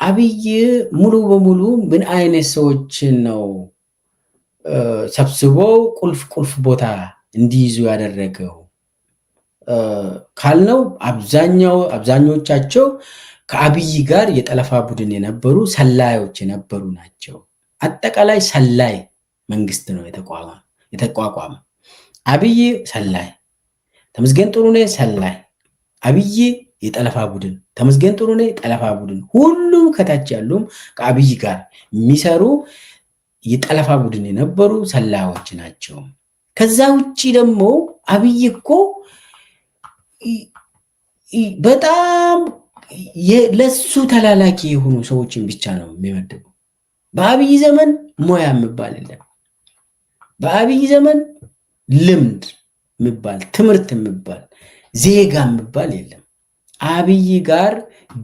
አብይ ሙሉ በሙሉ ምን አይነት ሰዎችን ነው ሰብስቦ ቁልፍ ቦታ እንዲይዙ ያደረገው ካልነው አብዛኞቻቸው ከአብይ ጋር የጠለፋ ቡድን የነበሩ ሰላዮች የነበሩ ናቸው። አጠቃላይ ሰላይ መንግስት ነው የተቋቋመ። አብይ ሰላይ፣ ተመስገን ጥሩነህ ሰላይ፣ አብይ የጠለፋ ቡድን፣ ተመስገን ጥሩነህ የጠለፋ ቡድን፣ ሁሉም ከታች ያሉም ከአብይ ጋር የሚሰሩ የጠለፋ ቡድን የነበሩ ሰላዮች ናቸው። ከዛ ውጪ ደግሞ አብይ እኮ በጣም ለሱ ተላላኪ የሆኑ ሰዎችን ብቻ ነው የሚመድበው። በአብይ ዘመን ሙያ የሚባል የለም። በአብይ ዘመን ልምድ የሚባል ትምህርት የሚባል ዜጋ የሚባል የለም። አብይ ጋር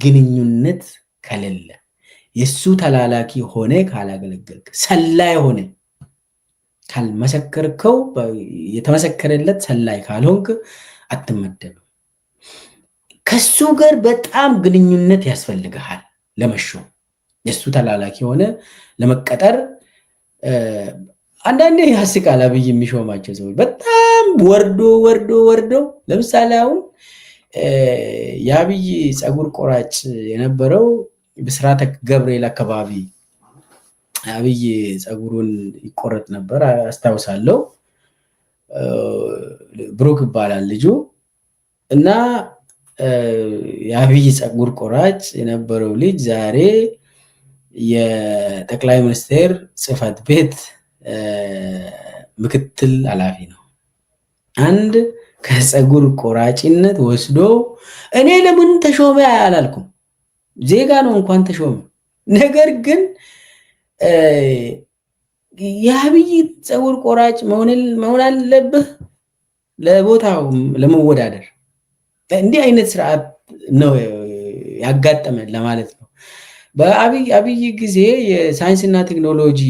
ግንኙነት ከሌለ የሱ ተላላኪ ሆነ ካላገለገልክ ሰላይ ሆነ ካልመሰከርከው የተመሰከረለት ሰላይ ካልሆንክ አትመደብም። ከሱ ጋር በጣም ግንኙነት ያስፈልግሃል ለመሾም። የሱ ተላላኪ ሆነ ለመቀጠር አንዳንዴ ያስቃል። አብይ የሚሾማቸው ሰዎች በጣም ወርዶ ለምሳሌ አሁን የአብይ ፀጉር ቆራጭ የነበረው ብስራተ ገብርኤል አካባቢ አብይ ፀጉሩን ይቆረጥ ነበር አስታውሳለሁ። ብሩክ ይባላል ልጁ እና የአብይ ፀጉር ቆራጭ የነበረው ልጅ ዛሬ የጠቅላይ ሚኒስቴር ጽህፈት ቤት ምክትል ኃላፊ ነው። አንድ ከፀጉር ቆራጭነት ወስዶ እኔ ለምን ተሾመ አላልኩም፣ ዜጋ ነው እንኳን ተሾመ። ነገር ግን የአብይ ፀጉር ቆራጭ መሆን አለብህ ለቦታው ለመወዳደር። እንዲህ አይነት ስርዓት ነው ያጋጠመን ለማለት ነው። በአብይ ጊዜ የሳይንስና ቴክኖሎጂ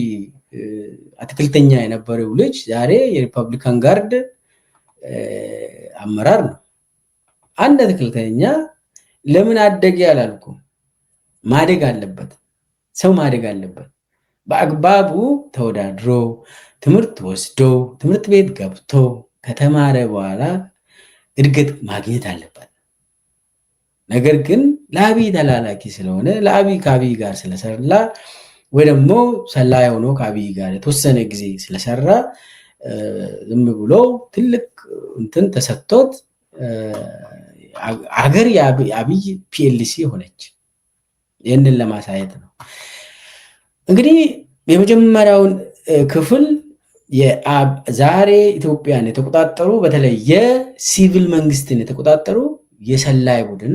አትክልተኛ የነበረው ልጅ ዛሬ የሪፐብሊካን ጋርድ አመራር ነው። አንድ አትክልተኛ ለምን አደገ አላልኩም። ማደግ አለበት፣ ሰው ማደግ አለበት። በአግባቡ ተወዳድሮ ትምህርት ወስዶ ትምህርት ቤት ገብቶ ከተማረ በኋላ እድገት ማግኘት አለበት። ነገር ግን ለአብይ ተላላኪ ስለሆነ ከአብይ ጋር ስለሰራ ወይ ደግሞ ሰላይ ሆኖ ከአብይ ጋር የተወሰነ ጊዜ ስለሰራ ዝም ብሎ ትልቅ እንትን ተሰጥቶት አገር የአብይ ፒኤልሲ ሆነች። ይህንን ለማሳየት ነው እንግዲህ የመጀመሪያውን ክፍል ዛሬ ኢትዮጵያን የተቆጣጠሩ በተለይ የሲቪል መንግስትን የተቆጣጠሩ የሰላይ ቡድን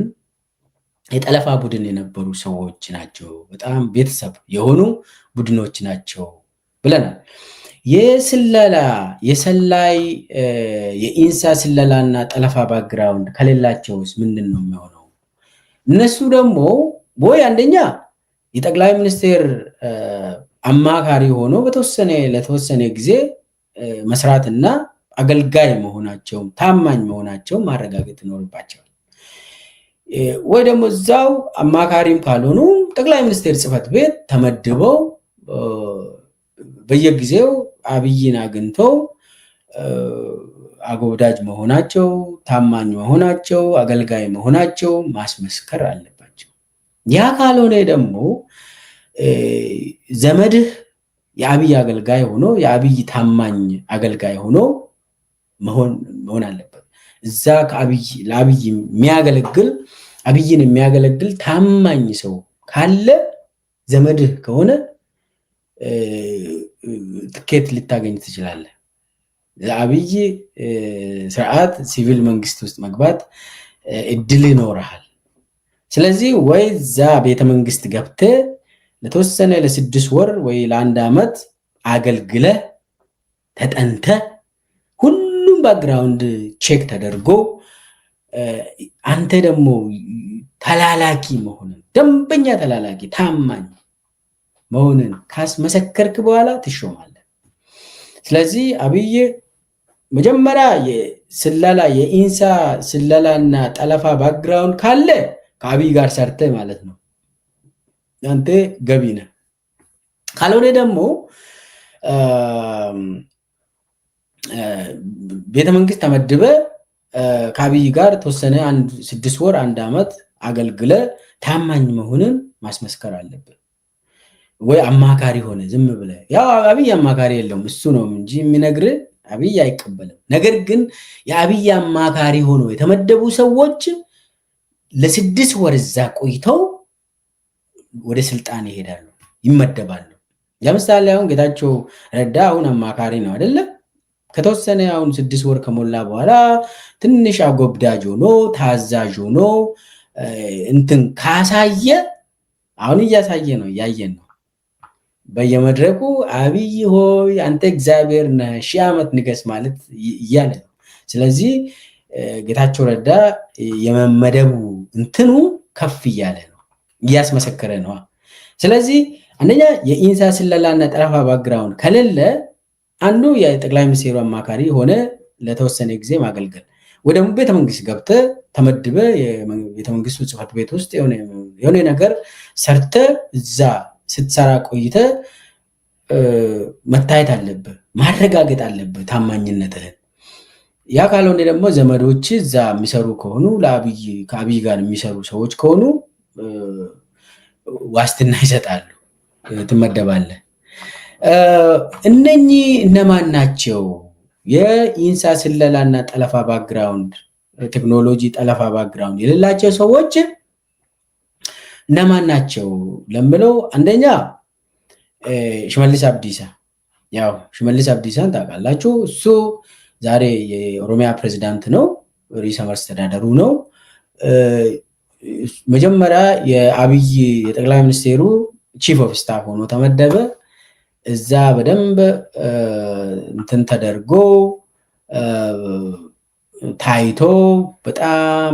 የጠለፋ ቡድን የነበሩ ሰዎች ናቸው። በጣም ቤተሰብ የሆኑ ቡድኖች ናቸው ብለናል። የሰላይ የኢንሳ ስለላና ጠለፋ ባክግራውንድ ከሌላቸውስ ምንድን ነው የሚሆነው? እነሱ ደግሞ ወይ አንደኛ የጠቅላይ ሚኒስቴር አማካሪ ሆኖ ለተወሰነ ጊዜ መስራትና አገልጋይ መሆናቸው ታማኝ መሆናቸው ማረጋገጥ ይኖርባቸዋል። ወይ ደግሞ እዛው አማካሪም ካልሆኑ ጠቅላይ ሚኒስቴር ጽህፈት ቤት ተመድበው በየጊዜው አብይን አግኝተው አጎብዳጅ መሆናቸው ታማኝ መሆናቸው አገልጋይ መሆናቸው ማስመስከር አለባቸው። ያ ካልሆነ ደግሞ ዘመድህ የአብይ አገልጋይ ሆኖ የአብይ ታማኝ አገልጋይ ሆኖ መሆን አለበት። እዛ ለአብይ የሚያገለግል አብይን የሚያገለግል ታማኝ ሰው ካለ ዘመድህ ከሆነ ትኬት ልታገኝ ትችላለህ። ለአብይ ስርዓት ሲቪል መንግስት ውስጥ መግባት እድል ይኖርሃል። ስለዚህ ወይ እዛ ቤተመንግስት ገብተህ ለተወሰነ ለ6 ወር ወይ ለ1 ዓመት አገልግለህ ተጠንተህ ሁሉም ባክግራውንድ ቼክ ተደርጎ አንተ ደግሞ ተላላኪ መሆንን ደንበኛ ተላላኪ ታማኝ መሆንን ካስመሰከርክ በኋላ ትሾማለህ። ስለዚህ አብይ መጀመሪያ የስለላ የኢንሳ ስለላና ጠለፋ ባክግራውንድ ካለ ከአብይ ጋር ሰርተ ማለት ነው። አንተ ገቢ ነህ። ካልሆነ ደግሞ ቤተ መንግስት ተመድበ ከአብይ ጋር ተወሰነ 6 ወር 1 ዓመት አገልግለ ታማኝ መሆንን ማስመስከር አለብህ። ወይ አማካሪ ሆነ ዝም ብለ ያው አብይ አማካሪ የለውም እሱ ነው እንጂ የሚነግር አብይ አይቀበልም። ነገር ግን የአብይ አማካሪ ሆኖ የተመደቡ ሰዎች ለ6 ወር እዛ ቆይተው ወደ ስልጣን ይሄዳሉ፣ ይመደባሉ። ለምሳሌ አሁን ጌታቸው ረዳ አሁን አማካሪ ነው አይደለ? ከተወሰነ አሁን 6 ወር ከሞላ በኋላ ትንሽ አጎብዳጅ ሆኖ ታዛዥ ሆኖ እንትን ካሳየ አሁን እያሳየ ነው፣ እያየን ነው በየመድረኩ አብይ ሆይ አንተ እግዚአብሔር ነህ 1000 ዓመት ንገስ ማለት እያለ ነው። ስለዚህ ጌታቸው ረዳ የመመደቡ እንትኑ ከፍ እያለ ነው፣ እያስመሰከረ ነው። ስለዚህ አንደኛ የኢንሳ ስለላና ጠረፋ ባክግራውንድ ከሌለ አንዱ የጠቅላይ ሚኒስትሩ አማካሪ ሆነ ለተወሰነ ጊዜ ማገልገል፣ ወደ ቤተ መንግስት ገብተ ተመድበ የቤተ መንግስቱ ጽሕፈት ቤት ውስጥ የሆነ ነገር ሰርተ እዛ ስትሰራ ቆይተ መታየት አለብህ፣ ማረጋገጥ አለብህ ታማኝነትህን። ያ ካልሆነ ደግሞ ዘመዶች እዛ የሚሰሩ ከሆኑ ከአብይ ጋር የሚሰሩ ሰዎች ከሆኑ ዋስትና ይሰጣሉ፣ ትመደባለህ። እነኚህ እነማን ናቸው? የኢንሳ ስለላና ጠለፋ ባክግራውንድ ቴክኖሎጂ ጠለፋ ባክግራውንድ የሌላቸው ሰዎች እነማን ናቸው ለምለው፣ አንደኛ ሽመልስ አብዲሳ። ያው ሽመልስ አብዲሳን ታውቃላችሁ። እሱ ዛሬ የኦሮሚያ ፕሬዝዳንት ነው፣ ርዕሰ መስተዳድሩ ነው። መጀመሪያ የአብይ የጠቅላይ ሚኒስቴሩ ቺፍ ኦፍ ስታፍ ሆኖ ተመደበ። እዛ በደንብ እንትን ተደርጎ ታይቶ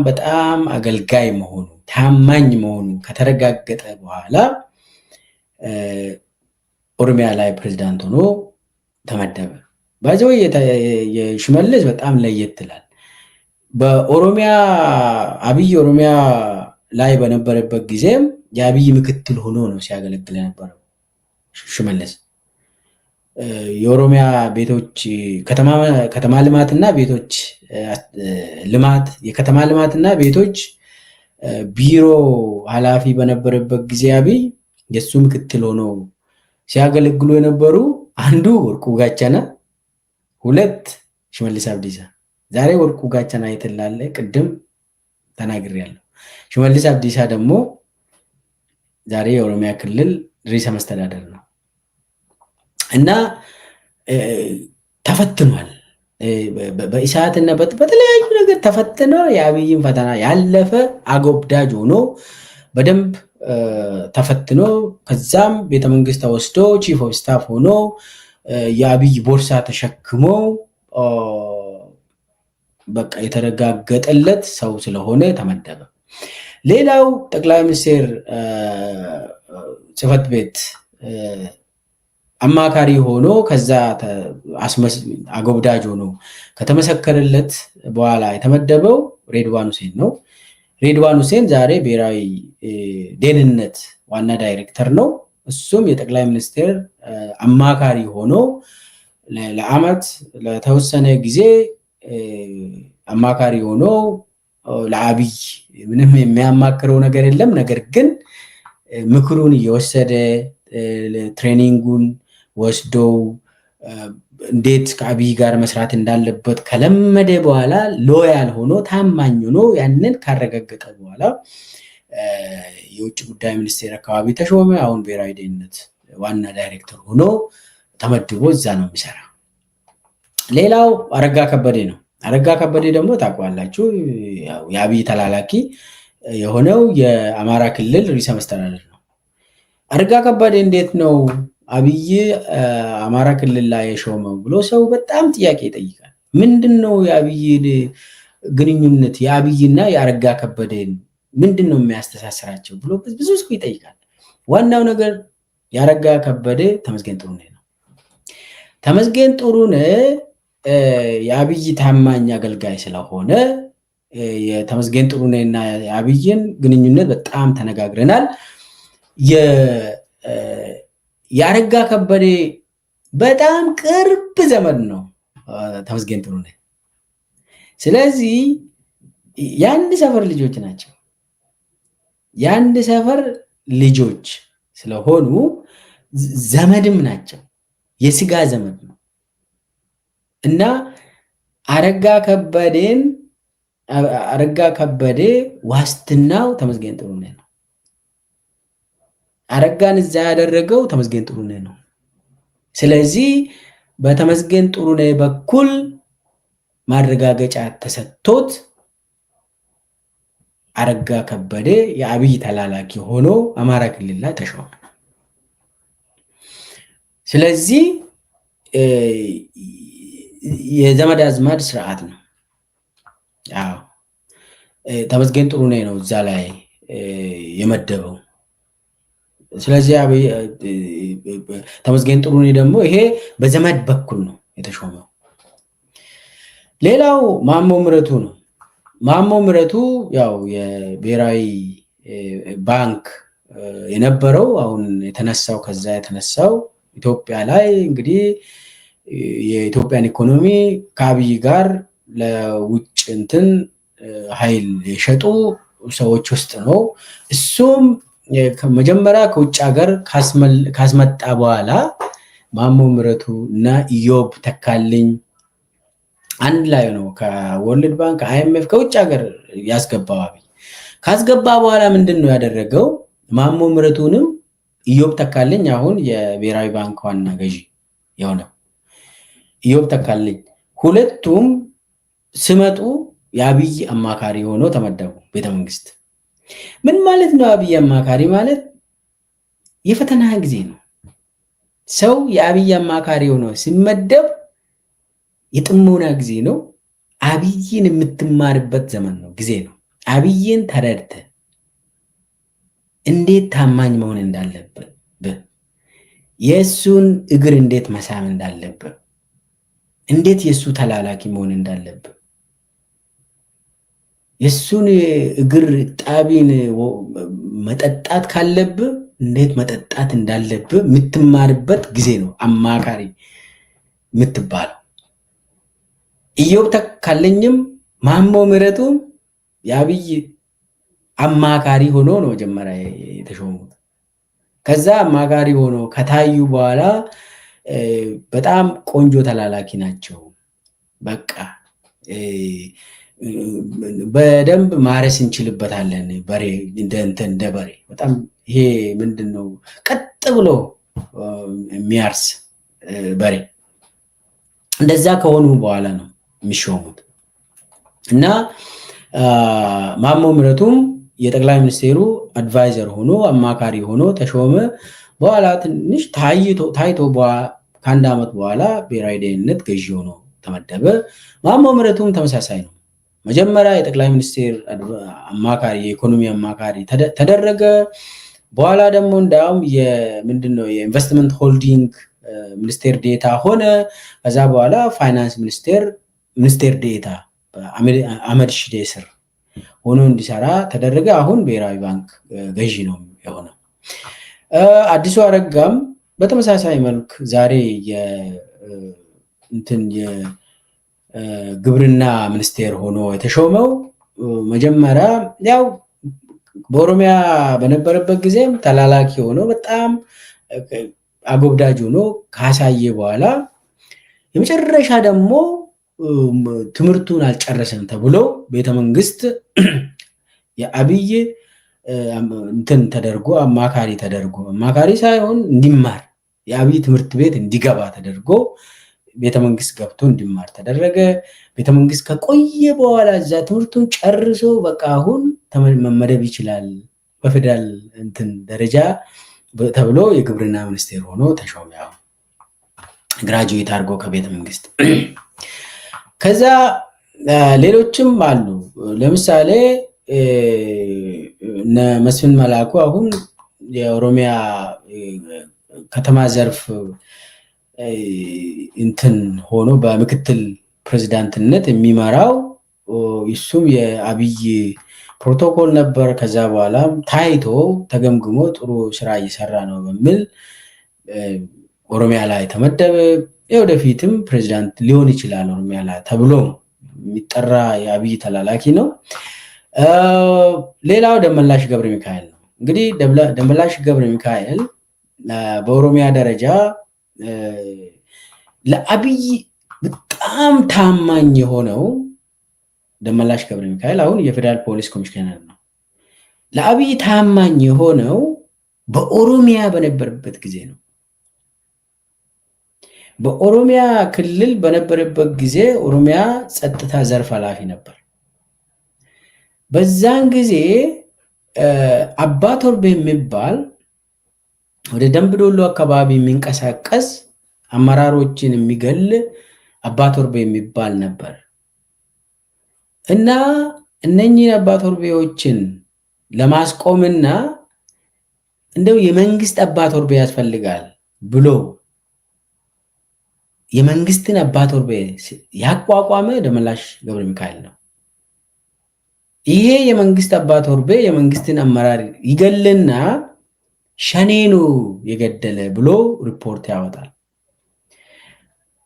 በጣም አገልጋይ መሆኑ ታማኝ መሆኑ ከተረጋገጠ በኋላ ኦሮሚያ ላይ ፕሬዝዳንት ሆኖ ተመደበ። ባይዘው የሽመልስ በጣም ለየት ይላል። በኦሮሚያ አብይ ኦሮሚያ ላይ በነበረበት ጊዜም የአብይ ምክትል ሆኖ ነው ሲያገለግል የነበረው ሽመልስ። የኦሮሚያ ቤቶች ከተማ ልማትና ቤቶች ልማት የከተማ ልማትና ቤቶች ቢሮ ኃላፊ በነበረበት ጊዜ አብይ የሱ ምክትል ሆኖ ሲያገለግሉ የነበሩ አንዱ ወርቁ ጋቻና፣ 2 ሽመልስ አብዲሳ። ዛሬ ወርቁ ጋቻና የተላለ ቅድም ተናግሬያለሁ። ሽመልስ አብዲሳ ደግሞ ዛሬ የኦሮሚያ ክልል ርዕሰ መስተዳድር ነው እና ተፈትኗል። በኢሳትና በተለያዩ ነገር ተፈትኖ የአብይን ፈተና ያለፈ አጎብዳጅ ሆኖ በደንብ ተፈትኖ ከዛም ቤተመንግስት ተወስዶ ቺፍ ኦፍ ስታፍ ሆኖ የአብይ ቦርሳ ተሸክሞ በቃ የተረጋገጠለት ሰው ስለሆነ ተመደበ። ሌላው ጠቅላይ ሚኒስትር ጽሕፈት ቤት አማካሪ ሆኖ ከዛ አጎብዳጅ ሆኖ ከተመሰከረለት በኋላ የተመደበው ሬድዋን ሁሴን ነው። ሬድዋን ሁሴን ዛሬ ብሔራዊ ደህንነት ዋና ዳይሬክተር ነው። እሱም የጠቅላይ ሚኒስትር አማካሪ ሆኖ ለአመት ለተወሰነ ጊዜ አማካሪ ሆኖ ለአብይ ምንም የሚያማክረው ነገር የለም። ነገር ግን ምክሩን እየወሰደ ትሬኒንጉን ወስደው እንዴት ከአብይ ጋር መስራት እንዳለበት ከለመደ በኋላ ሎያል ሆኖ ታማኝ ሆኖ ያንን ካረጋገጠ በኋላ የውጭ ጉዳይ ሚኒስቴር አካባቢ ተሾመ። አሁን ብሔራዊ ደህንነት ዋና ዳይሬክተር ሆኖ ተመድቦ እዛ ነው የሚሰራ። ሌላው አረጋ ከበደ ነው። አረጋ ከበደ ደግሞ ታውቃላችሁ፣ የአብይ ተላላኪ የሆነው የአማራ ክልል ርዕሰ መስተዳድር ነው። አረጋ ከበደ እንዴት ነው አብይ አማራ ክልል ላይ የሾመው ብሎ ሰው በጣም ጥያቄ ይጠይቃል። ምንድነው የአብይ ግንኙነት የአብይና የአረጋ ከበደን ምንድነው የሚያስተሳስራቸው ብሎ ብዙ ሰው ይጠይቃል። ዋናው ነገር የአረጋ ከበደ ተመስገን ጥሩነህ ነው። ተመስገን ጥሩነህ የአብይ ታማኝ አገልጋይ ስለሆነ የተመስገን ጥሩነህና የአብይን ግንኙነት በጣም ተነጋግረናል። የአረጋ ከበደ በጣም ቅርብ ዘመድ ነው ተመስገን ጥሩነህ። ስለዚህ የአንድ ሰፈር ልጆች ናቸው። የአንድ ሰፈር ልጆች ስለሆኑ ዘመድም ናቸው፣ የስጋ ዘመድ ነው እና አረጋ ከበደ ዋስትናው ተመስገን ጥሩነህ ነው። አረጋን እዛ ያደረገው ተመስገን ጥሩነህ ነው። ስለዚህ በተመስገን ጥሩነህ በኩል ማረጋገጫ ተሰጥቶት አረጋ ከበደ የአብይ ተላላኪ ሆኖ አማራ ክልል ላይ ተሾመ። ስለዚህ የዘመድ አዝማድ ስርዓት ነው። አዎ ተመስገን ጥሩነህ ነው እዛ ላይ የመደበው። ስለዚህ ተመስገን ጥሩነህ ደግሞ ይሄ በዘመድ በኩል ነው የተሾመው። ሌላው ማሞ ምህረቱ ነው። ማሞ ምህረቱ ያው የብሔራዊ ባንክ የነበረው አሁን የተነሳው ከዛ የተነሳው ኢትዮጵያ ላይ እንግዲህ የኢትዮጵያን ኢኮኖሚ ከአብይ ጋር ለውጭ እንትን ኃይል የሸጡ ሰዎች ውስጥ ነው። እሱም መጀመሪያ ከውጭ ሀገር ካስመጣ በኋላ ማሞ ምህረቱ እና ኢዮብ ተካልኝ አንድ ላይ ነው ከወርልድ ባንክ አይኤምኤፍ ከውጭ ሀገር ያስገባው። አብይ ካስገባ በኋላ ምንድን ነው ያደረገው? ማሞ ምህረቱንም ኢዮብ ተካልኝ አሁን የብሔራዊ ባንክ ዋና ገዢ የሆነው ኢዮብ ተካልኝ ሁለቱም ስመጡ የአብይ አማካሪ ሆኖ ተመደቡ ቤተመንግስት። ምን ማለት ነው? አብይ አማካሪ ማለት የፈተና ጊዜ ነው። ሰው የአብይ አማካሪ ሆኖ ሲመደብ የጥሞና ጊዜ ነው። አብይን የምትማርበት ዘመን ነው፣ ጊዜ ነው። አብይን ተረድተ እንዴት ታማኝ መሆን እንዳለብህ፣ የእሱን እግር እንዴት መሳም እንዳለብህ፣ እንዴት የእሱ ተላላኪ መሆን እንዳለብህ፣ የእሱን እግር ጣቢን መጠጣት ካለብህ እንዴት መጠጣት እንዳለብህ የምትማርበት ጊዜ ነው አማካሪ የምትባለው። ኢዮብ ተካልኝም ማሞ ምህረቱም የአብይ አማካሪ ሆኖ ነው መጀመሪያ የተሾሙት። ከዛ አማካሪ ሆኖ ከታዩ በኋላ በጣም ቆንጆ ተላላኪ ናቸው። በቃ በደንብ ማረስ እንችልበታለን፣ በሬ እንደ በሬ በጣም ይሄ ምንድነው ቀጥ ብሎ የሚያርስ በሬ። እንደዛ ከሆኑ በኋላ ነው የሚሾሙት እና ማሞ ምህረቱም የጠቅላይ ሚኒስቴሩ አድቫይዘር ሆኖ አማካሪ ሆኖ ተሾመ። በኋላ ትንሽ ታይቶ ከአንድ ዓመት በኋላ ብሔራዊ ደህንነት ገዢ ሆኖ ተመደበ። ማሞ ምህረቱም ተመሳሳይ ነው። መጀመሪያ የጠቅላይ ሚኒስቴር አማካሪ የኢኮኖሚ አማካሪ ተደረገ። በኋላ ደግሞ እንዳውም ምንድነው የኢንቨስትመንት ሆልዲንግ ሚኒስቴር ዴታ ሆነ። ከዛ በኋላ ፋይናንስ ሚኒስቴር ዴታ አህመድ ሺዴ ስር ሆኖ እንዲሰራ ተደረገ። አሁን ብሔራዊ ባንክ ገዢ ነው የሆነው። አዲሱ አረጋም በተመሳሳይ መልክ ዛሬ የግብርና ሚኒስቴር ሆኖ የተሾመው መጀመሪያ ያው በኦሮሚያ በነበረበት ጊዜም ተላላኪ ሆኖ በጣም አጎብዳጅ ሆኖ ካሳየ በኋላ የመጨረሻ ደግሞ ትምህርቱን አልጨረሰም ተብሎ ቤተመንግስት የአብይ እንትን ተደርጎ አማካሪ ሳይሆን እንዲማር የአብይ ትምህርት ቤት እንዲገባ ተደርጎ ቤተመንግስት ገብቶ እንዲማር ተደረገ። ቤተመንግስት ከቆየ በኋላ እዛ ትምህርቱን ጨርሶ በቃ አሁን መመደብ ይችላል በፌደራል እንትን ደረጃ ተብሎ የግብርና ሚኒስቴር ሆኖ ተሾመ። ግራጁዌት አድርጎ ከቤተመንግስት። ከዛ ሌሎችም አሉ። ለምሳሌ መስፍን መላኩ አሁን የኦሮሚያ ከተማ ዘርፍ እንትን ሆኖ በምክትል ፕሬዝዳንትነት የሚመራው እሱም የአብይ ፕሮቶኮል ነበር። ከዛ በኋላ ታይቶ ተገምግሞ ጥሩ ስራ እየሰራ ነው በሚል ኦሮሚያ ላይ ተመደበ። የወደፊትም ፕሬዚዳንት ሊሆን ይችላል ኦሮሚያ ላይ ተብሎ የሚጠራ የአብይ ተላላኪ ነው። ሌላው ደመላሽ ገብረ ሚካኤል ነው። እንግዲህ ደመላሽ ገብረ ሚካኤል በኦሮሚያ ደረጃ ለአብይ በጣም ታማኝ የሆነው ደመላሽ ገብረ ሚካኤል አሁን የፌደራል ፖሊስ ኮሚሽነር ነው። ለአብይ ታማኝ የሆነው በኦሮሚያ በነበረበት ጊዜ ነው። በኦሮሚያ ክልል በነበረበት ጊዜ ኦሮሚያ ጸጥታ ዘርፍ ኃላፊ ነበር። በዛን ጊዜ አባ ቶርቤ የሚባል ወደ ደምቢዶሎ አካባቢ የሚንቀሳቀስ አመራሮችን የሚገል አባ ቶርቤ የሚባል ነበር እና እነኚህ አባ ቶርቤዎችን ለማስቆምና እንደው የመንግስት አባ ቶርቤ ያስፈልጋል ብሎ የመንግስትን አባ ቶርቤ ያቋቋመ ደመላሽ ገብረ ሚካኤል ነው። ይሄ የመንግስት አባ ቶርቤ የመንግስትን አመራር ይገልና ሸኔኑ የገደለ ብሎ ሪፖርት ያወጣል።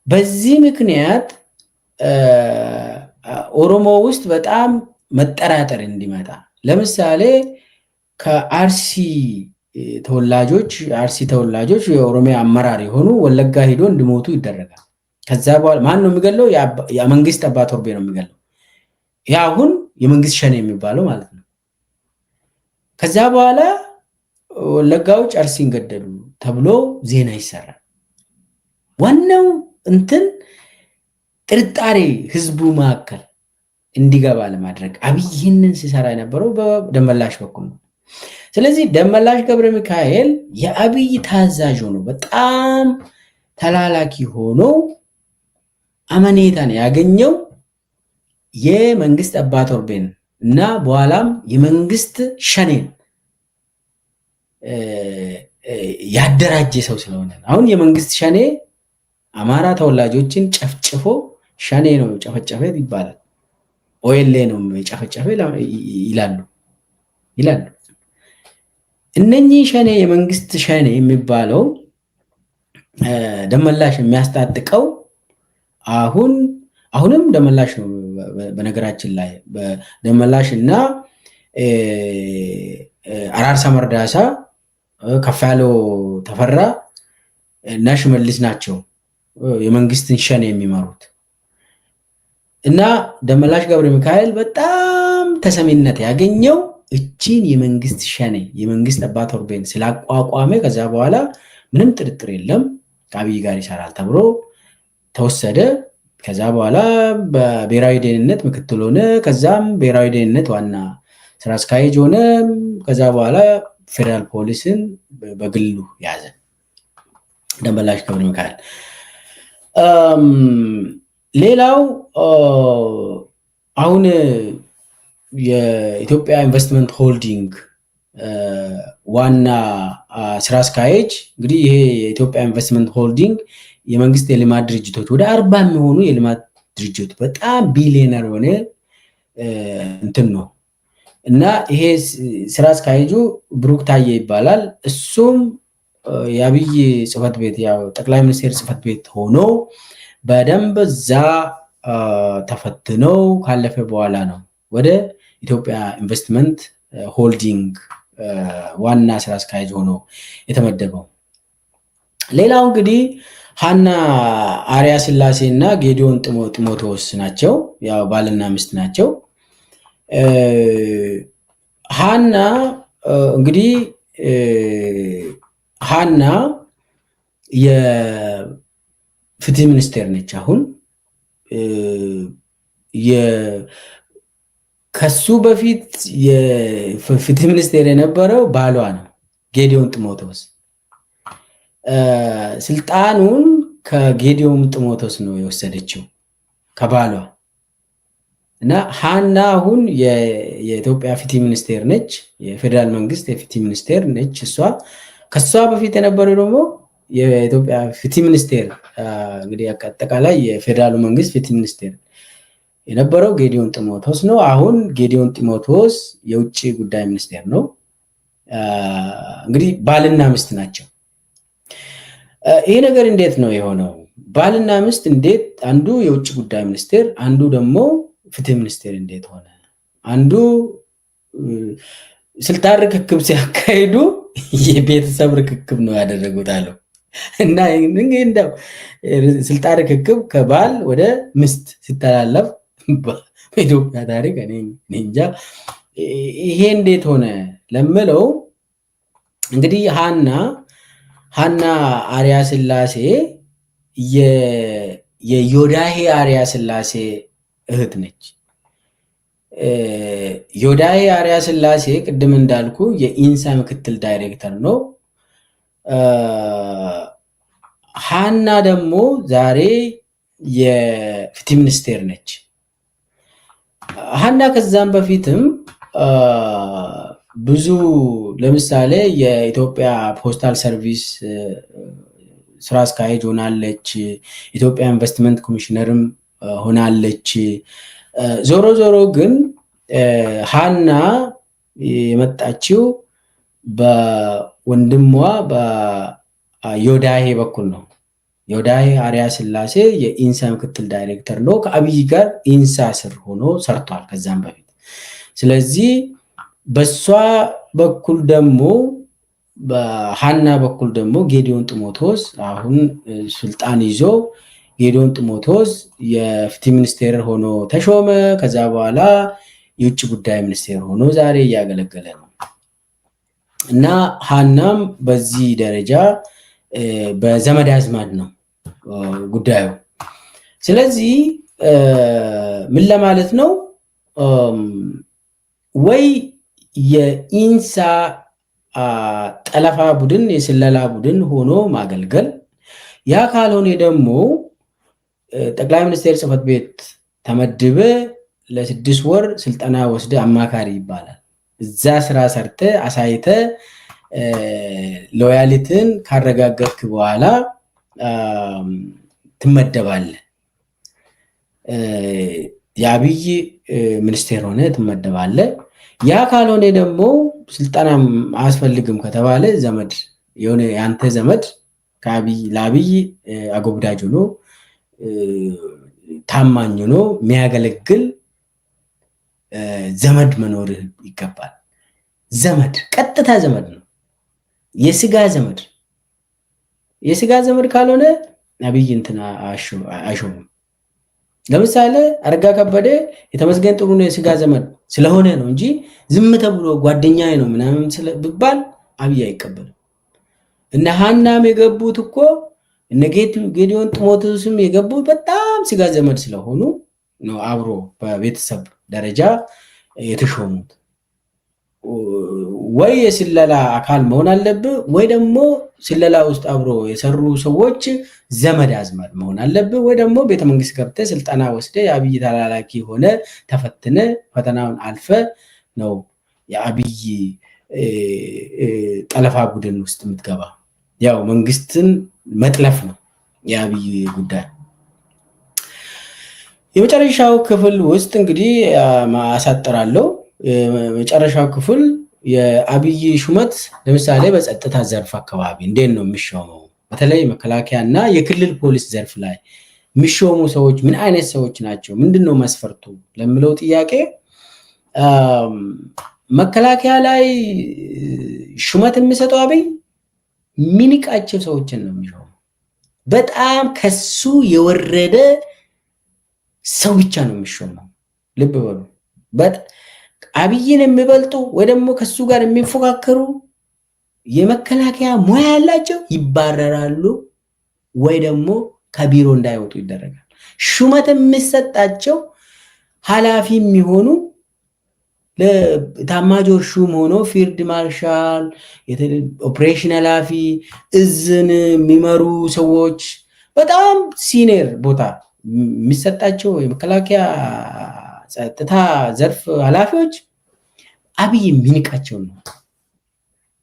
በዚህ ምክንያት ኦሮሞ ውስጥ በጣም መጠራጠር እንዲመጣ ለምሳሌ ከአርሲ ተወላጆች የኦሮሚያ አመራር የሆኑ ወለጋ ሄዶ እንዲሞቱ ይደረጋል። ከዛ በኋላ ማን ነው የሚገለው? የመንግስት አባ ቶርቤ ነው የሚገለው። ያ አሁን የመንግስት ሸኔ የሚባለው ማለት ነው። ከዛ በኋላ ወለጋዎች አርሲን ገደሉ ተብሎ ዜና ይሰራል። ዋናው እንትን ጥርጣሬ ህዝቡ መካከል እንዲገባ ለማድረግ አብይ ይህንን ሲሰራ የነበረው በደመላሽ በኩል ነው። ስለዚህ ደመላሽ ገብረ ሚካኤል የአብይ ታዛዥ ሆኖ በጣም ተላላኪ ሆኖ አመኔታን ያገኘው የመንግስት አባ ቶርቤን እና በኋላም የመንግስት ሸኔን ያደራጀ ሰው ስለሆነ አሁን የመንግስት ሸኔ አማራ ተወላጆችን ጨፍጭፎ ሸኔ ነው ጨፈጨፈ ይባላል። ኦኤልኤ ነው ጨፈጨፈ ይላሉ። እነኚህ ሸኔ የመንግስት ሸኔ የሚባለው ደመላሽ የሚያስታጥቀው አሁንም ደመላሽ ነው። በነገራችን ላይ ደመላሽ እና አራርሳ መርዳሳ፣ ከፋለው ተፈራ እና ሽመልስ ናቸው የመንግስትን ሸኔ የሚመሩት እና ደመላሽ ገብረ ሚካኤል በጣም ተሰሚነት ያገኘው እቺን የመንግስት ሸኔ የመንግስት አባ ቶርቤን ስላቋቋመ ከዛ በኋላ ምንም ጥርጥር የለም ከአብይ ጋር ይሰራል ተብሎ ተወሰደ። ከዛ በኋላ በብሔራዊ ደህንነት ምክትል ሆነ። ከዛም ብሔራዊ ደህንነት ዋና ስራ አስኪያጅ ሆነ። ከዛ በኋላ ፌደራል ፖሊስን በግሉ ያዘ ደመላሽ ገብረ ሚካኤል። ሌላው አሁን የኢትዮጵያ ኢንቨስትመንት ሆልዲንግ ዋና ስራ አስኪያጅ እንግዲህ ይሄ የኢትዮጵያ ኢንቨስትመንት ሆልዲንግ የመንግስት የልማት ድርጅቶች ወደ 40 የሚሆኑ የልማት ድርጅቶች በጣም ቢሊዮነር የሆነ እንትን ነው እና ይሄ ስራ አስኪያጁ ብሩክ ታዬ ይባላል። እሱም የአብይ ጽህፈት ቤት ያው ጠቅላይ ሚኒስቴር ጽህፈት ቤት ሆኖ በደንብ እዛ ተፈትነው ካለፈ በኋላ ነው ወደ ኢትዮጵያ ኢንቨስትመንት ሆልዲንግ ዋና ስራ አስኪያጅ ሆኖ የተመደበው። ሌላው እንግዲህ ሃና አርያ ስላሴ እና ጌዲዮን ጢሞቴዎስ ናቸው። ያው ባልና ሚስት ናቸው። ሃና እንግዲህ ሃና የፍትህ ሚኒስቴር ነች። አሁን ከሱ በፊት የፍትህ ሚኒስቴር የነበረው ባሏ ነው ጌዲዮን ጢሞቴዎስ። ስልጣኑን ከጌዲዮን ጢሞቴዎስ ነው የወሰደችው ከባሏ እና ሃና አሁን የኢትዮጵያ ፍትህ ሚኒስቴር ነች። የፌደራል መንግስት የፍትህ ሚኒስቴር ነች እሷ። ከሷ በፊት የነበረው ደግሞ የኢትዮጵያ ፍትህ ሚኒስቴር እንግዲህ አጠቃላይ የፌደራሉ መንግስት ፍትህ ሚኒስቴር የነበረው ጌዲዮን ጢሞቴዎስ ነው። አሁን ጌዲዮን ጢሞቴዎስ የውጭ ጉዳይ ሚኒስቴር ነው። እንግዲህ ባልና ሚስት ናቸው። ይሄ ነገር እንዴት ነው የሆነው? ባልና ሚስት እንዴት አንዱ የውጭ ጉዳይ ሚኒስቴር አንዱ ደግሞ ፍትህ ሚኒስቴር እንዴት ሆነ? አንዱ ስልጣን ርክክብ ሲያካሂዱ የቤተሰብ ርክክብ ነው ያደረጉት አለው እና እንደው ስልጣን ርክክብ ከባል ወደ ሚስት ሲተላለፍ በኢትዮጵያ ታሪክ እኔ እንጃ ይሄ እንዴት ሆነ ለምለው እንግዲህ ሐና አርያ ስላሴ የዮዳሄ አርያ ስላሴ እህት ነች። ዮዳሄ አርያ ስላሴ ቅድም እንዳልኩ የኢንሳ ምክትል ዳይሬክተር ነው። ሐና ደግሞ ዛሬ የፍትህ ሚኒስቴር ነች። ሐና ከዛም በፊትም ብዙ ለምሳሌ የኢትዮጵያ ፖስታል ሰርቪስ ስራ አስኪያጅ ሆናለች። ኢትዮጵያ ኢንቨስትመንት ኮሚሽነርም ሆናለች። ዞሮ ዞሮ ግን ሐና የመጣችው በወንድሟ በዮዳሄ በኩል ነው። ዮዳሄ አርያ ስላሴ የኢንሳ ምክትል ዳይሬክተር ነው። ከአብይ ጋር ኢንሳ ስር ሆኖ ሰርቷል ከዛም በፊት። ስለዚህ በሷ በኩል ደግሞ በሐና በኩል ደግሞ ጌዲዮን ጢሞቴዎስ አሁን ስልጣን ይዞ ጌዲዮን ጢሞቴዎስ የፍትህ ሚኒስቴር ሆኖ ተሾመ። ከዛ በኋላ የውጭ ጉዳይ ሚኒስቴር ሆኖ ዛሬ እያገለገለ ነው እና ሐናም በዚህ ደረጃ በዘመድ አዝማድ ነው ጉዳዩ። ስለዚህ ምን ለማለት ነው ወይ የኢንሳ ጠለፋ ቡድን የስለላ ቡድን ሆኖ ማገልገል፣ ያ ካልሆነ ደግሞ ጠቅላይ ሚኒስቴር ጽሕፈት ቤት ተመድበ ለ6 ወር ስልጠና ወስደ አማካሪ ይባላል። እዛ ስራ ሰርተ አሳይተ ሎያሊቲን ካረጋገጥክ በኋላ ትመደባለ። የአብይ ሚኒስቴር ሆነ ትመደባለ። ያ ካልሆነ ደግሞ ስልጠና አያስፈልግም ከተባለ ዘመድ የሆነ ያንተ ዘመድ ለአብይ አጎብዳጅ ሆኖ ታማኝ ሆኖ የሚያገለግል ዘመድ መኖር ይገባል። ዘመድ ቀጥታ ዘመድ ነው፣ የስጋ ዘመድ ካልሆነ አብይ እንትና አይሾምም። ለምሳሌ አረጋ ከበደ የተመስገን ጥሩነህ የስጋ ዘመድ ስለሆነ ነው እንጂ ዝም ተብሎ ጓደኛዬ ነው ምናምን ስለብባል አብይ አይቀበልም። እነ ሐናም የገቡት እኮ እነ ጌዲዮን ጢሞቴዎስም የገቡት በጣም ስጋ ዘመድ ስለሆኑ ነው አብሮ በቤተሰብ ደረጃ የተሾሙት። ወይ የስለላ አካል መሆን አለብህ ወይ ደግሞ ስለላ ውስጥ አብሮ የሰሩ ሰዎች ዘመድ አዝማድ መሆን አለብህ ወይ ደግሞ ቤተመንግስት ገብተህ ስልጠና ወስደህ የአብይ ተላላኪ ሆነ ተፈትነ ፈተናውን አልፈ ነው የአብይ ጠለፋ ቡድን ውስጥ የምትገባ። ያው መንግስትን መጥለፍ ነው የአብይ ጉዳይ። የመጨረሻው ክፍል ውስጥ እንግዲህ ማሳጠራለሁ። የመጨረሻው ክፍል የአብይ ሹመት ለምሳሌ በጸጥታ ዘርፍ አካባቢ እንዴት ነው የሚሾመው? በተለይ መከላከያ እና የክልል ፖሊስ ዘርፍ ላይ የሚሾሙ ሰዎች ምን አይነት ሰዎች ናቸው? ምንድነው መስፈርቱ ለምለው ጥያቄ መከላከያ ላይ ሹመት የሚሰጠው አብይ ሚኒቃቸው ሰዎችን ነው የሚሾመው። በጣም ከሱ የወረደ ሰው ብቻ ነው የሚሾመው። ልብ በሉ። አብይን የሚበልጡ ወይ ደግሞ ከሱ ጋር የሚፎካከሩ የመከላከያ ሙያ ያላቸው ይባረራሉ ወይ ደግሞ ከቢሮ እንዳይወጡ ይደረጋል። ሹመት የሚሰጣቸው ኃላፊ የሚሆኑ ለታማጆር ሹም ሆኖ ፊልድ ማርሻል፣ ኦፕሬሽን ኃላፊ፣ እዝን የሚመሩ ሰዎች በጣም ሲኒየር ቦታ የሚሰጣቸው የመከላከያ ጸጥታ ዘርፍ ኃላፊዎች አብይ የሚንቃቸው ነው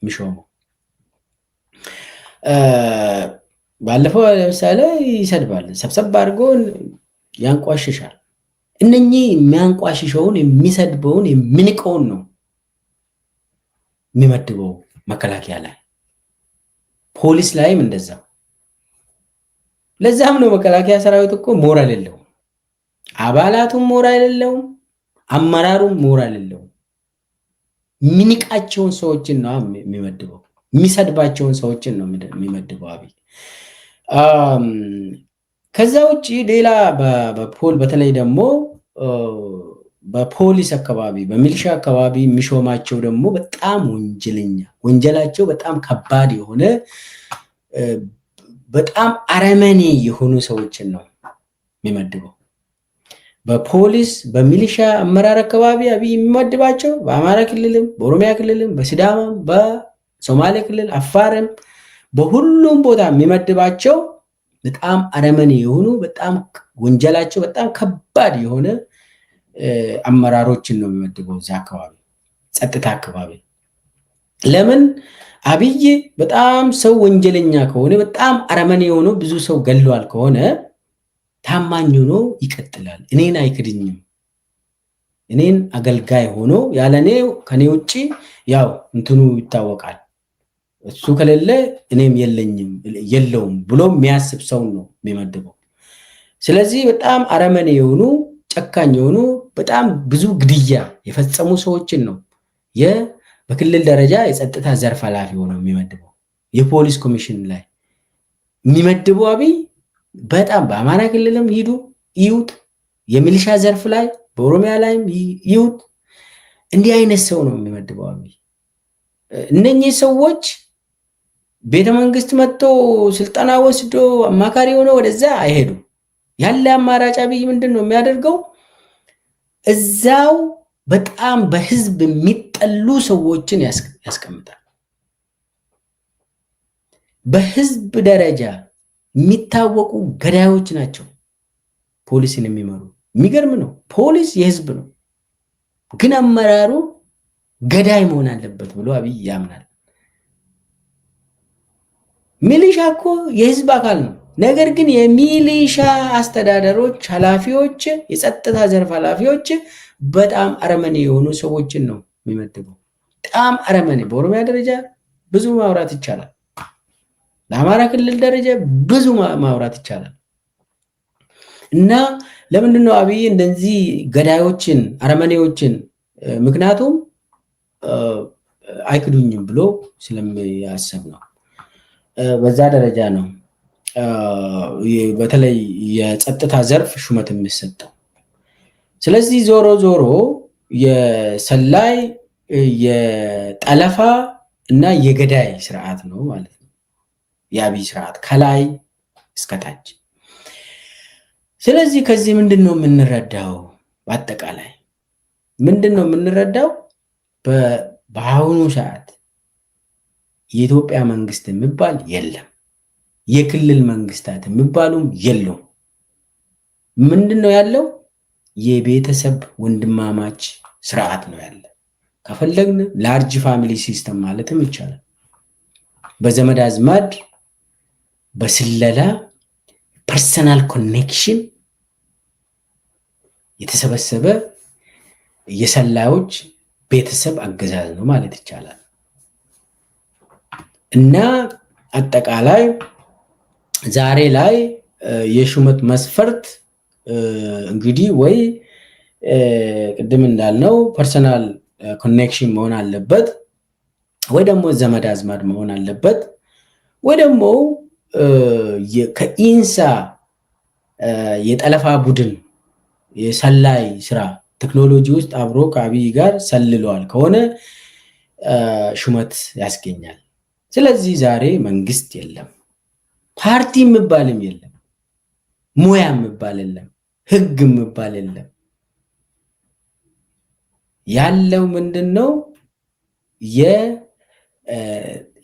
የሚሾመው። ባለፈው ለምሳሌ ይሰድባል፣ ሰብሰብ አድርጎ ያንቋሽሻል። እነኚህ የሚያንቋሽሸውን የሚሰድበውን የሚንቀውን ነው የሚመድበው መከላከያ ላይ፣ ፖሊስ ላይም እንደዛ። ለዛም ነው መከላከያ ሰራዊት እኮ ሞራል የለውም፣ አባላቱም ሞራል የለውም፣ አመራሩም ሞራል የለውም። የሚንቃቸውን ሰዎችን ነው የሚመድበው፣ የሚሰድባቸውን ሰዎችን ነው የሚመድበው አብይ። ከዛ ውጭ ሌላ በተለይ ደግሞ በፖሊስ አካባቢ በሚሊሻ አካባቢ የሚሾማቸው ደግሞ በጣም ወንጀለኛ፣ ወንጀላቸው በጣም ከባድ የሆነ በጣም አረመኔ የሆኑ ሰዎችን ነው የሚመድበው። በፖሊስ በሚሊሻ አመራር አካባቢ አብይ የሚመድባቸው በአማራ ክልልም በኦሮሚያ ክልልም በሲዳማም በሶማሌ ክልል አፋርም በሁሉም ቦታ የሚመድባቸው በጣም አረመኔ የሆኑ በጣም ወንጀላቸው በጣም ከባድ የሆነ አመራሮችን ነው የሚመድበው እዛ አካባቢ ጸጥታ አካባቢ። ለምን አብይ በጣም ሰው ወንጀለኛ ከሆነ በጣም አረመኔ የሆነ ብዙ ሰው ገሏል ከሆነ ታማኝ ሆኖ ይቀጥላል። እኔን አይክድኝም፣ እኔን አገልጋይ ሆኖ ያለኔ ከኔ ውጪ ያው እንትኑ ይታወቃል፣ እሱ ከሌለ እኔም የለውም ብሎ የሚያስብ ሰው ነው የሚመድበው። ስለዚህ በጣም አረመኔ የሆኑ ጨካኝ የሆኑ በጣም ብዙ ግድያ የፈጸሙ ሰዎችን ነው በክልል ደረጃ የጸጥታ ዘርፍ ኃላፊ ሆነው የሚመድበው። የፖሊስ ኮሚሽን ላይ የሚመድበው አብይ በጣም በአማራ ክልልም ሂዱ ይዩት፣ የሚሊሻ ዘርፍ ላይ በኦሮሚያ ላይም ይዩት። እንዲህ አይነት ሰው ነው የሚመድበው አብይ። እነኚህ ሰዎች ቤተመንግስት መጥቶ ስልጠና ወስዶ አማካሪ ሆኖ ወደዛ አይሄዱም። ያለ አማራጭ አብይ ምንድን ነው የሚያደርገው? እዛው በጣም በህዝብ የሚጠሉ ሰዎችን ያስቀምጣል። በህዝብ ደረጃ የሚታወቁ ገዳዮች ናቸው ፖሊስን የሚመሩ። የሚገርም ነው። ፖሊስ የህዝብ ነው፣ ግን አመራሩ ገዳይ መሆን አለበት ብሎ አብይ ያምናል። ሚሊሻ እኮ የህዝብ አካል ነው። ነገር ግን የሚሊሻ አስተዳደሮች፣ ኃላፊዎች፣ የጸጥታ ዘርፍ ኃላፊዎች በጣም አረመኔ የሆኑ ሰዎችን ነው የሚመድበው። በጣም አረመኔ። በኦሮሚያ ደረጃ ብዙ ማውራት ይቻላል። በአማራ ክልል ደረጃ ብዙ ማውራት ይቻላል። እና ለምንድነው አብይ እንደዚህ ገዳዮችን አረመኔዎችን? ምክንያቱም አይክዱኝም ብሎ ስለሚያስብ ነው። በዛ ደረጃ ነው በተለይ የጸጥታ ዘርፍ ሹመት የሚሰጠው። ስለዚህ ዞሮ ዞሮ የሰላይ የጠለፋ እና የገዳይ ስርዓት ነው ማለት ነው የአብይ ስርዓት ከላይ እስከታች። ስለዚህ ከዚህ ምንድነው የምንረዳው? በአጠቃላይ ምንድነው የምንረዳው? በአሁኑ ሰዓት የኢትዮጵያ መንግስት የሚባል የለም፣ የክልል መንግስታት የሚባሉም የሉም። ምንድነው ያለው? የቤተሰብ ወንድማማች ስርዓት ነው ያለ። ከፈለግን ላርጅ ፋሚሊ ሲስተም ማለትም ይቻላል። በዘመድ አዝማድ፣ በስለላ ፐርሰናል ኮኔክሽን የተሰበሰበ የሰላዮች ቤተሰብ አገዛዝ ነው ማለት ይቻላል። እና አጠቃላይ ዛሬ ላይ የሹመት መስፈርት እንግዲህ ወይ ቅድም እንዳልነው ፐርሰናል ኮኔክሽን መሆን አለበት፣ ወይ ደግሞ ዘመድ አዝማድ መሆን አለበት፣ ወይ ደግሞ ከኢንሳ የጠለፋ ቡድን የሰላይ ስራ ቴክኖሎጂ ውስጥ አብሮ ከአብይ ጋር ሰልለዋል ከሆነ ሹመት ያስገኛል። ስለዚህ ዛሬ መንግስት የለም፣ ፓርቲ የሚባልም የለም፣ ሙያ የሚባል የለም፣ ህግ የሚባል የለም። ያለው ምንድነው?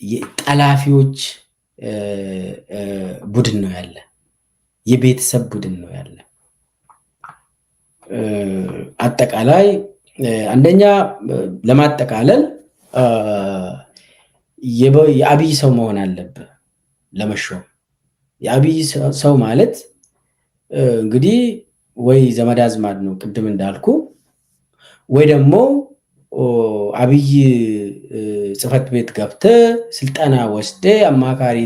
የጠላፊዎች ቡድን ነው ያለ፣ የቤተሰብ ቡድን ነው ያለ። አጠቃላይ አንደኛ ለማጠቃለል የአብይ ሰው መሆን አለብህ ለመሾም። የአብይ ሰው ማለት እንግዲህ ወይ ዘመድ አዝማድ ነው ቅድም እንዳልኩ ወይ ደግሞ አብይ ጽፈት ቤት ገብተ ስልጠና ወስደ አማካሪ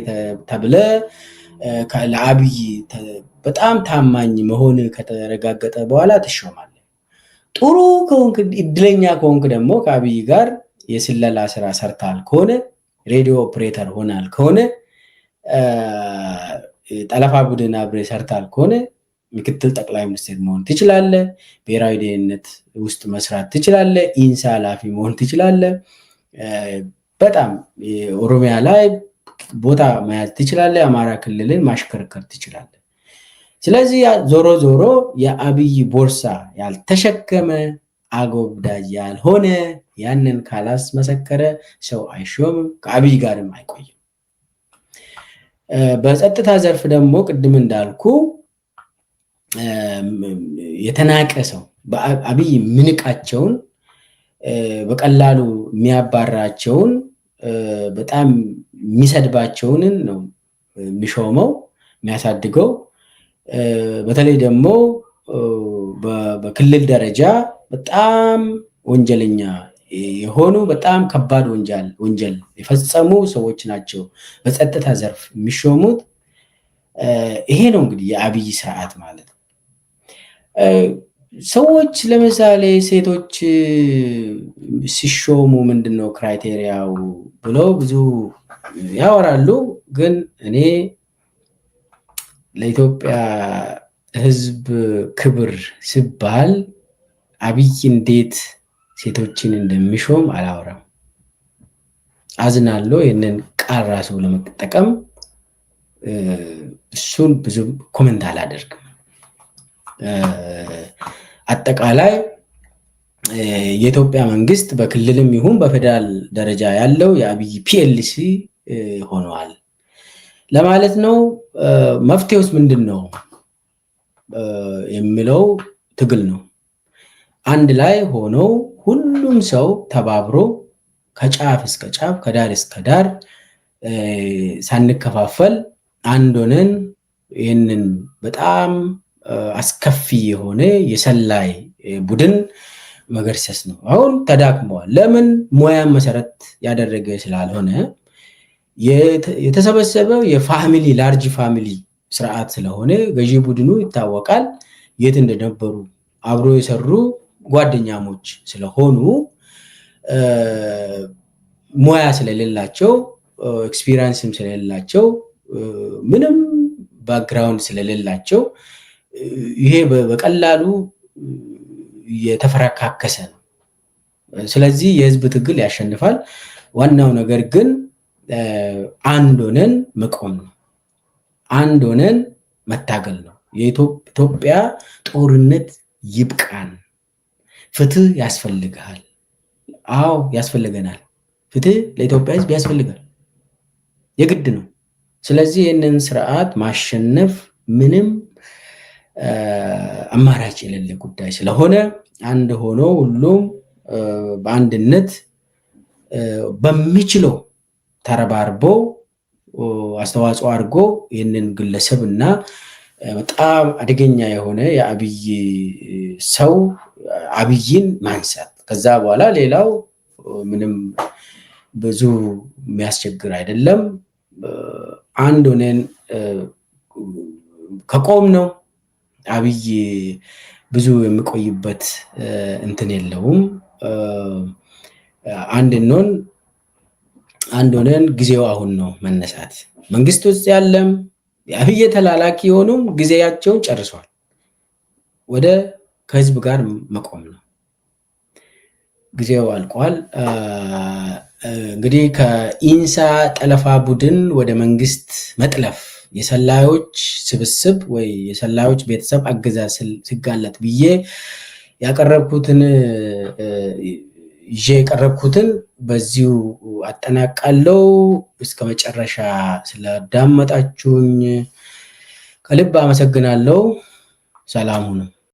ተብለ ለአብይ በጣም ታማኝ መሆን ከተረጋገጠ በኋላ ትሾማለህ። ጥሩ ከሆንክ እድለኛ ከሆንክ ደግሞ ከአብይ ጋር የስለላ ስራ ሰርታል ከሆነ ሬዲዮ ኦፕሬተር ሆናል ከሆነ ጠለፋ ቡድን አብሬ ሰርታል ከሆነ ምክትል ጠቅላይ ሚኒስትር መሆን ትችላለህ። ብሔራዊ ደህንነት ውስጥ መስራት ትችላለህ። ኢንሳ ኃላፊ መሆን ትችላለህ። በጣም ኦሮሚያ ላይ ቦታ መያዝ ትችላለህ። አማራ ክልልን ማሽከርከር ትችላለህ። ስለዚህ ዞሮ ዞሮ የአብይ ቦርሳ ያልተሸከመ አጎብዳጅ ያልሆነ ያንን ካላስመሰከረ ሰው አይሾምም፣ ከአብይ ጋርም አይቆይም። በጸጥታ ዘርፍ ደግሞ ቅድም እንዳልኩ የተናቀ ሰው በአብይ ምንቃቸውን በቀላሉ የሚያባራቸውን በጣም የሚሰድባቸውን ነው የሚሾመው የሚያሳድገው። በተለይ ደግሞ በክልል ደረጃ በጣም ወንጀለኛ የሆኑ በጣም ከባድ ወንጀል የፈጸሙ ሰዎች ናቸው በጸጥታ ዘርፍ የሚሾሙት። ይሄ ነው እንግዲህ የአብይ ስርዓት ማለት። ሰዎች ለምሳሌ ሴቶች ሲሾሙ ምንድነው ክራይቴሪያው ብለው ብዙ ያወራሉ። ግን እኔ ለኢትዮጵያ ሕዝብ ክብር ሲባል አብይ እንዴት ሴቶችን እንደሚሾም አላወራም። አዝናለሁ ይህንን ቃል ራሱ ለመጠቀም እሱን ብዙ ኮሜንት አላደርግም። አጠቃላይ የኢትዮጵያ መንግስት በክልልም ይሁን በፌደራል ደረጃ ያለው የአብይ ፒኤልሲ ሆኗል ለማለት ነው። መፍትሄውስ ምንድን ነው የሚለው ትግል ነው። አንድ ላይ ሆነው ሁሉም ሰው ተባብሮ ከጫፍ እስከ ጫፍ ከዳር እስከ ዳር ሳንከፋፈል አንድ ሆነን ይህንን በጣም አስከፊ የሆነ የሰላይ ቡድን መገርሰስ ነው። አሁን ተዳክመዋል። ለምን? ሙያን መሰረት ያደረገ ስላልሆነ የተሰበሰበው የፋሚሊ ላርጅ ፋሚሊ ስርዓት ስለሆነ ገዢ ቡድኑ ይታወቃል። የት እንደነበሩ አብሮ የሰሩ ጓደኛሞች ስለሆኑ ሙያ ስለሌላቸው ኤክስፒሪየንስም ስለሌላቸው ምንም ባክግራውንድ ስለሌላቸው ይሄ በቀላሉ የተፈረካከሰ ነው። ስለዚህ የህዝብ ትግል ያሸንፋል። ዋናው ነገር ግን አንድ ሆነን መቆም ነው። አንድ ሆነን መታገል ነው። የኢትዮጵያ ጦርነት ይብቃን። ፍትህ ያስፈልጋል። አዎ ያስፈልገናል። ፍትህ ለኢትዮጵያ ህዝብ ያስፈልጋል፣ የግድ ነው። ስለዚህ ይህንን ስርዓት ማሸነፍ ምንም አማራጭ የሌለ ጉዳይ ስለሆነ አንድ ሆኖ ሁሉም በአንድነት በሚችለው ተረባርቦ አስተዋጽኦ አድርጎ ይህንን ግለሰብ እና በጣም አደገኛ የሆነ የአብይ ሰው አብይን ማንሳት፣ ከዛ በኋላ ሌላው ምንም ብዙ የሚያስቸግር አይደለም። አንድ ሆነን ከቆም ነው አብይ ብዙ የሚቆይበት እንትን የለውም። አንድ ሆነን ጊዜው አሁን ነው መነሳት። መንግስት ውስጥ ያለም የአብይ ተላላኪ የሆኑም ጊዜያቸውን ጨርሷል። ወደ ከህዝብ ጋር መቆም ነው። ጊዜው አልቋል። እንግዲህ ከኢንሳ ጠለፋ ቡድን ወደ መንግስት መጥለፍ የሰላዮች ስብስብ ወይ የሰላዮች ቤተሰብ አገዛዝ ሲጋለጥ ብዬ ያቀረብኩትን የቀረብኩትን በዚሁ አጠናቃለሁ። እስከ መጨረሻ ስላዳመጣችሁኝ ከልብ አመሰግናለሁ። ሰላም ሁኑ።